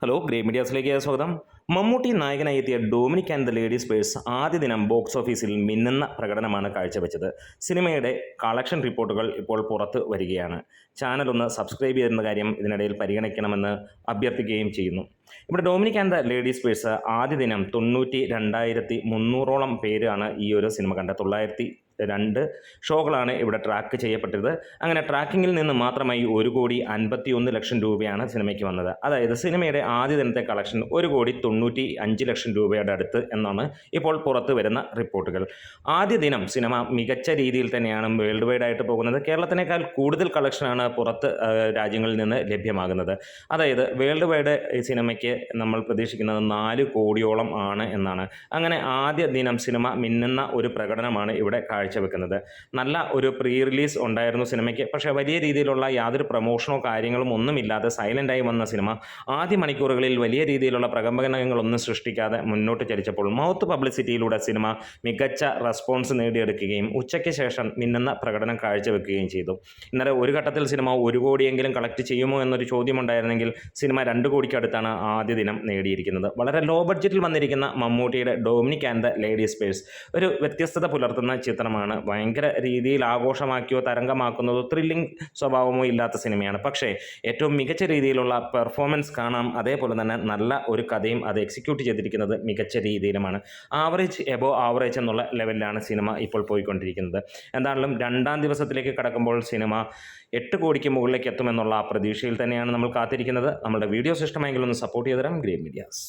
Hello grey മീഡിയാസിലേക്ക് സ്വാഗതം. മമ്മൂട്ടി നായകനായി എത്തിയ Dominic and the ladies purse ആദ്യ ദിനം ബോക്സ് ഓഫീസിൽ മിന്നുന്ന പ്രകടനമാണ് കാഴ്ചവെച്ചത്. സിനിമയുടെ കളക്ഷൻ റിപ്പോർട്ടുകൾ ഇപ്പോൾ പുറത്ത് വരികയാണ്. ചാനൽ ഒന്ന് സബ്സ്ക്രൈബ് ചെയ്യുന്ന കാര്യം ഇതിനിടയിൽ പരിഗണിക്കണമെന്ന് അഭ്യർത്ഥിക്കുകയും ചെയ്യുന്നു. ഇവിടെ Dominic and the ladies purse ആദ്യ ദിനം 92,300ഓളം പേരാണ് ഈ ഒരു സിനിമ കണ്ടത്. 902 ഷോകളാണ് ഇവിടെ ട്രാക്ക് ചെയ്യപ്പെട്ടത്. അങ്ങനെ ട്രാക്കിങ്ങിൽ നിന്ന് മാത്രമായി 1,51,00,000 രൂപയാണ് സിനിമയ്ക്ക് വന്നത്. അതായത് സിനിമയുടെ ആദ്യ ദിനത്തെ കളക്ഷൻ 1,95,00,000 രൂപയുടെ അടുത്ത് എന്നാണ് ഇപ്പോൾ പുറത്തു വരുന്ന റിപ്പോർട്ടുകൾ. ആദ്യ ദിനം സിനിമ മികച്ച രീതിയിൽ തന്നെയാണ് വേൾഡ് വൈഡ് ആയിട്ട് പോകുന്നത്. കേരളത്തിനേക്കാൾ കൂടുതൽ കളക്ഷനാണ് പുറത്ത് രാജ്യങ്ങളിൽ നിന്ന് ലഭ്യമാകുന്നത്. അതായത് വേൾഡ് വൈഡ് ഈ സിനിമയ്ക്ക് നമ്മൾ പ്രതീക്ഷിക്കുന്നത് 4 കോടിയോളം ആണ് എന്നാണ്. അങ്ങനെ ആദ്യ ദിനം സിനിമ മിന്നുന്ന ഒരു പ്രകടനമാണ് ഇവിടെ കാഴ്ചവെക്കുന്നത്. നല്ല ഒരു പ്രീ റിലീസ് ഉണ്ടായിരുന്നു സിനിമയ്ക്ക്. പക്ഷേ വലിയ രീതിയിലുള്ള യാതൊരു പ്രമോഷനോ കാര്യങ്ങളും ഒന്നുമില്ലാതെ സൈലൻ്റായി വന്ന സിനിമ ആദ്യ മണിക്കൂറുകളിൽ വലിയ രീതിയിലുള്ള പ്രകമ്പനങ്ങളൊന്നും സൃഷ്ടിക്കാതെ മുന്നോട്ട് ചലിച്ചപ്പോൾ മൗത്ത് പബ്ലിസിറ്റിയിലൂടെ സിനിമ മികച്ച റെസ്പോൺസ് നേടിയെടുക്കുകയും ഉച്ചയ്ക്ക് ശേഷം മിന്നുന്ന പ്രകടനം കാഴ്ചവെക്കുകയും ചെയ്തു. ഇന്നലെ ഒരു ഘട്ടത്തിൽ സിനിമ 1 കോടിയെങ്കിലും കളക്ട് ചെയ്യുമോ എന്നൊരു ചോദ്യമുണ്ടായിരുന്നെങ്കിൽ സിനിമ 2 കോടിക്കടുത്താണ് ആദ്യ ദിനം നേടിയിരിക്കുന്നത്. വളരെ ലോ ബഡ്ജറ്റിൽ വന്നിരിക്കുന്ന മമ്മൂട്ടിയുടെ Dominic and the ladies purse ഒരു വ്യത്യസ്തത പുലർത്തുന്ന ചിത്രമാണ്. ഭയങ്കര രീതിയിൽ ആഘോഷമാക്കിയോ തരംഗമാക്കുന്നതോ ത്രില്ലിംഗ് സ്വഭാവമോ ഇല്ലാത്ത സിനിമയാണ്. പക്ഷേ ഏറ്റവും മികച്ച രീതിയിലുള്ള പെർഫോമൻസ് കാണാം. അതേപോലെ തന്നെ നല്ല ഒരു കഥയും അത് എക്സിക്യൂട്ട് ചെയ്തിരിക്കുന്നത് മികച്ച രീതിയിലുമാണ്. ആവറേജ് എബോ ആവറേജ് എന്നുള്ള ലെവലിലാണ് സിനിമ ഇപ്പോൾ പോയിക്കൊണ്ടിരിക്കുന്നത്. എന്താണെങ്കിലും 2ാം ദിവസത്തിലേക്ക് കടക്കുമ്പോൾ സിനിമ 8 കോടിക്ക് മുകളിലേക്ക് എത്തുമെന്നുള്ള പ്രതീക്ഷയിൽ തന്നെയാണ് നമ്മൾ കാത്തിരിക്കുന്നത്. നമ്മുടെ വീഡിയോസ് ഇഷ്ടമെങ്കിൽ ഒന്ന് സപ്പോർട്ട് ചെയ്ത് തരാം ഗ്രേ മീഡിയാസ്.